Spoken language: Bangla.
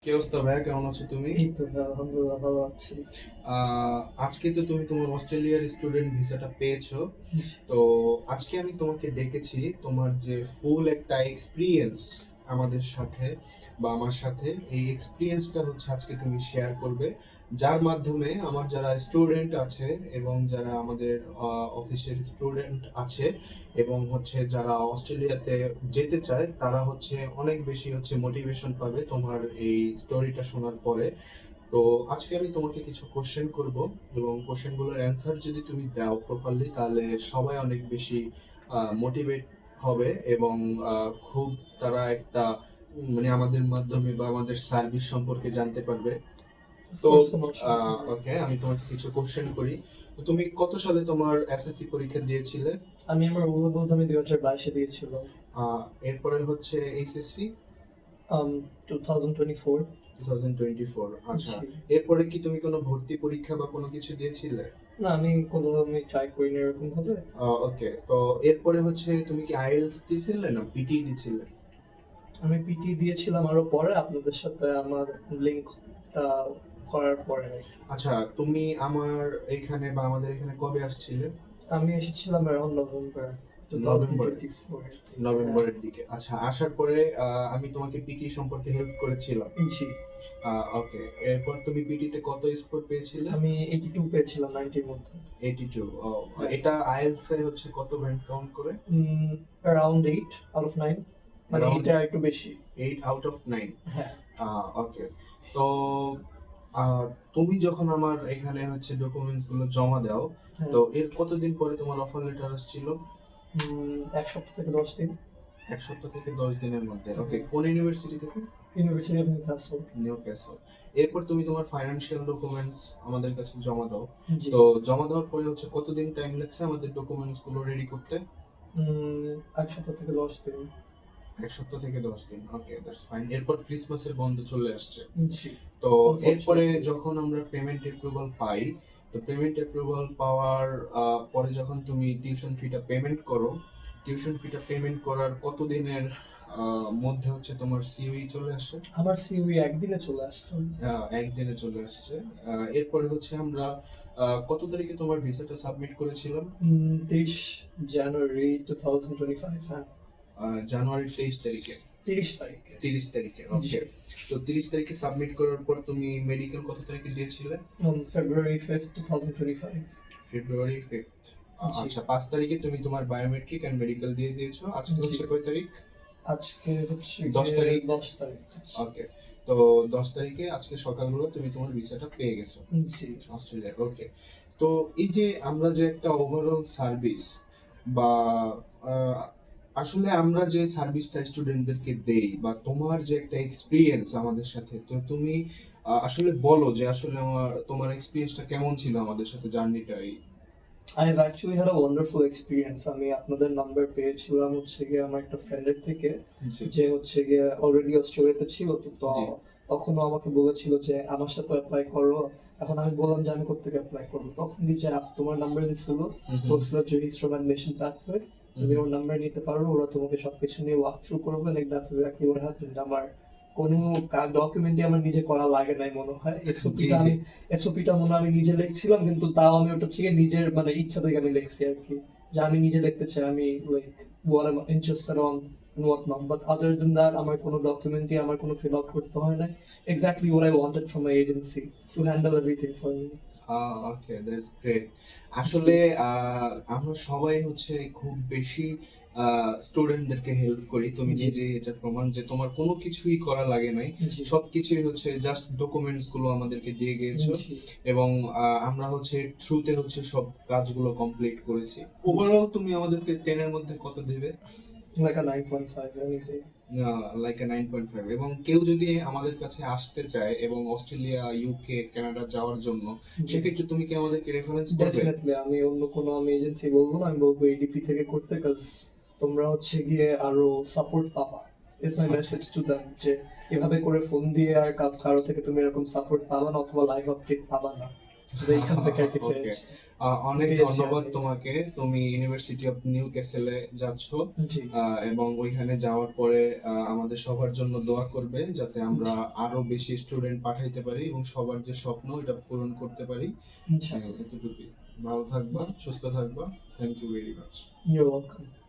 কি অবস্থা ভাইয়া, কেমন আছো তুমি? এই তো ভাই আলহামদুলিল্লাহ ভালো আছি। আজকে তো তুমি তোমার অস্ট্রেলিয়ার স্টুডেন্ট ভিসাটা পেয়েছো। জি। তো আজকে আমি তোমাকে ডেকেছি তোমার যে ফুল একটা এক্সপিরিয়েন্স আমাদের সাথে বা আমার সাথে, এই এক্সপিরিয়েন্সটা হচ্ছে আজকে তুমি শেয়ার করবে, যার মাধ্যমে আমার যারা স্টুডেন্ট আছে এবং যারা আমাদের অফিসের স্টুডেন্ট আছে এবং হচ্ছে যারা অস্ট্রেলিয়াতে যেতে চায় তারা হচ্ছে অনেক বেশি হচ্ছে মোটিভেশন পাবে তোমার এই স্টোরিটা শোনার পরে। তো আজকে আমি তোমাকে কিছু কোশ্চেন করব এবং কোশ্চেনগুলোর অ্যান্সার যদি তুমি দাও প্রপারলি তাহলে সবাই অনেক বেশি মোটিভেট হবে এবং খুব তারা একটা মানে আমাদের মাধ্যমে বা আমাদের সার্ভিস সম্পর্কে জানতে পারবে। অফ তো কোর্স কোনো অসুবিধা নেই। ওকে, আমি তোমাকে কিছু কোশ্চেন করি। তো তুমি কত সালে তোমার এসএসসি পরীক্ষা দিয়েছিলে? আমি আমার O levels আমি 2022 দিয়েছিলাম। এরপরে হচ্ছে এইচএসসি um 2024। 2024। আচ্ছা, জি। এরপরে কি তুমি কোনো ভর্তি পরীক্ষা বা কোনো কিছু দিয়েছিলে? না, আমি কোথাও আমি ট্রাই করিনি এরকম ভাবে। ওকে, তো এরপরে হচ্ছে তুমি কি আইএলটিএস দিছিলে না পিটি দিছিলে? আমি পিটি দিয়েছিলাম আরো পরে আপনাদের সাথে আমার লিঙ্কটা করার পরে আরকি। আচ্ছা, তুমি আমার এখানে বা আমাদের এখানে কবে আসছিলে? আমি এসেছিলাম around নভেম্বর নভেম্বরে, 2024 এর দিকে। হ্যাঁ। নভেম্বরের দিকে। আচ্ছা, আসার পরে আমি তোমাকে পিটি সম্পর্কে হেল্প করেছিলাম। জি। ওকে, এরপর তুমি পিটিতে কত স্কোর পেয়েছিলে? আমি 82 পেয়েছিলাম 90 এর মধ্যে। 82। হ্যাঁ। এটা আইএলটিএস এ হচ্ছে কত ব্যান্ড কাউন্ট করে? around 8 out of 9, মানে অ্যারাউন্ড এটা একটু বেশি। 8 আউট অফ 9। হ্যাঁ। ওকে, তো আহ, তুমি যখন আমার এখানে হচ্ছে ডকুমেন্টস গুলো জমা দাও, হ্যাঁ। তো এর কতদিন পরে তোমার অফার লেটার আসছিল? 1 সপ্তাহ থেকে 10 দিন। 1 সপ্তাহ থেকে 10 দিনের মধ্যে। ওকে, হ্যাঁ। কোন ইউনিভার্সিটি থেকে? University of Newcastle. New castle. এরপর তুমি তোমার ফাইন্যান্সিয়াল ডকুমেন্টস আমাদের কাছে জমা দাও। জি। তো জমা দেওয়ার পরে হচ্ছে কতদিন টাইম লাগছে আমাদের ডকুমেন্টস গুলো রেডি করতে? 1 সপ্তাহ থেকে 10 দিন। 1 সপ্তাহ থেকে 10 দিন। ওকে, দ্যাটস ফাইন। এরপর ক্রিসমাসের বন্ধ চলে আসছে। জি। তো এরপরে আনফরচুনেটলি। যখন আমরা পেমেন্ট অ্যাপ্রুভাল পাই, তো পেমেন্ট অ্যাপ্রুভাল পাওয়ার পরে যখন তুমি টিউশন ফিটা পেমেন্ট করো, টিউশন ফিটা পেমেন্ট করার কতদিনের মধ্যে হচ্ছে তোমার সিওই চলে আসে? আমার সিউই একদিনে চলে আসছে। একদিনে চলে আসছে। এরপরে হচ্ছে আমরা কত তারিখে তোমার ভিসাটা সাবমিট করেছিলাম? 23 জানুয়ারি 2025। হ্যাঁ। জানুয়ারির 23 তারিখে। 30 তারিখে। 30 তারিখে, জি। ওকে। তো 30 তারিখে সাবমিট করার পর তুমি মেডিকেল কত তারিখে দিয়েছিলে? February 5, 2025। ফেব্রুয়ারি 5। জি। আচ্ছা, 5 তারিখে তুমি তোমার বায়োমেট্রিক অ্যান্ড মেডিকেল দিয়ে দিয়েছো। আজকে জি। হচ্ছে কয় তারিখ? আজকে হচ্ছে 10 তারিখ। 10 তারিখ। ওকে, তো 10 তারিখে আজকে সকালবেলা তুমি তোমার ভিসাটা পেয়ে গেছো জি। অস্ট্রেলিয়ার। ওকে, তো এই যে আমরা যে একটা ওভারঅল সার্ভিস বা আহ, আসলে আমরা যে সার্ভিসটা স্টুডেন্টদেরকে দেই বা তোমার যে একটা এক্সপিরিয়েন্স আমাদের সাথে, তো তুমি আসলে বলো যে আসলে তোমার এক্সপিরিয়েন্সটা কেমন ছিল আমাদের সাথে জার্নিটাই। I have actually had a wonderful experience. আমি আপনাদের নাম্বার পেয়েছিলাম হচ্ছে গিয়ে আমার একটা ফ্রেন্ডের থেকে, জি। যে হচ্ছে গিয়ে অলরেডি অস্ট্রেলিয়াতে ছিল। জি। তখনও আমাকে বলেছিল যে আমার সাথে অ্যাপ্লাই করো। এখন আমি বললাম যে আমি কোত্থেকে অ্যাপ্লাই করবো, তখন যে তোমার নাম্বার দিছিল, হুম হুম। বলছিল যে হিজ ফ্রম অ্যাডমিশন পাথওয়ে, তুমি ওর নাম্বার নিতে পারো, ওরা তোমাকে সবকিছু নিয়ে ওয়াক থ্রু করবে। Like that's exactly what happened. আমার কোনো ডকুমেন্টই আমার নিজে করা লাগে নাই মনে হয়। জি জি। এসওপিটা মনে হয় আমি নিজে লিখছিলাম, কিন্তু তাও আমি ওটা থেকে নিজের মানে ইচ্ছা থেকে আমি লিখছি আর কি, যে আমি নিজে লিখতে চাই, আমি like what I'm interested on and what not. But other than that আমার কোনো ডকুমেন্টই আমার কোনো fill out করতে হয় না। Exactly what I wanted from my agency to handle everything for me. Okay, that's great. আসলে আমরা সবাই হচ্ছে খুব বেশি স্টুডেন্টদেরকে হেল্প করি। তুমি জি। নিজে এটা প্রমাণ যে তোমার কোনো কিছুই করা লাগে নাই। জি। সবকিছুই হচ্ছে জাস্ট ডকুমেন্টস গুলো আমাদেরকে দিয়ে গিয়েছো জি। এবং আমরা হচ্ছে থ্রুতে হচ্ছে সব কাজগুলো কমপ্লিট করেছি। ওভারঅল তুমি আমাদেরকে 10 এর মধ্যে কত দেবে? Like a 9.5 any day. Like a 9.5। এবং কেউ যদি আমাদের কাছে আসতে চায় এবং অস্ট্রেলিয়া, ইউকে, কানাডা যাওয়ার জন্য, জি। সেক্ষেত্রে তুমি কি আমাদেরকে রেফারেন্স করবে? ডেফিনেটলি আমি অন্য কোনো আমি এজেন্সি বলবো না, আমি বলবো এডিপি থেকে করতে, কাজ তোমরা হচ্ছে গিয়ে আরো সাপোর্ট পাবা। ইজ মাই আচ্ছা। মেসেজ টু দেম, যে এভাবে করে ফোন দিয়ে আর কারো থেকে তুমি এরকম সাপোর্ট পাবা না, অথবা লাইভ আপডেট পাবা না। আসলে এইখান থেকে আর কি ওকে, পেয়েছি। অনেক পেয়েছি ধন্যবাদ আমি। তোমাকে। তুমি ইউনিভার্সিটি অফ নিউ ক্যাসেলে যাচ্ছ, জি, এবং ওইখানে যাওয়ার পরে আমাদের সবার জন্য দোয়া করবে যাতে আমরা জি, আরো বেশি স্টুডেন্ট পাঠাইতে পারি এবং সবার যে স্বপ্ন এটা পূরণ করতে পারি। ইনশাআল্লাহ। এতটুকুই। ভালো থাকবা, সুস্থ থাকবা। Thank you very much. You're welcome.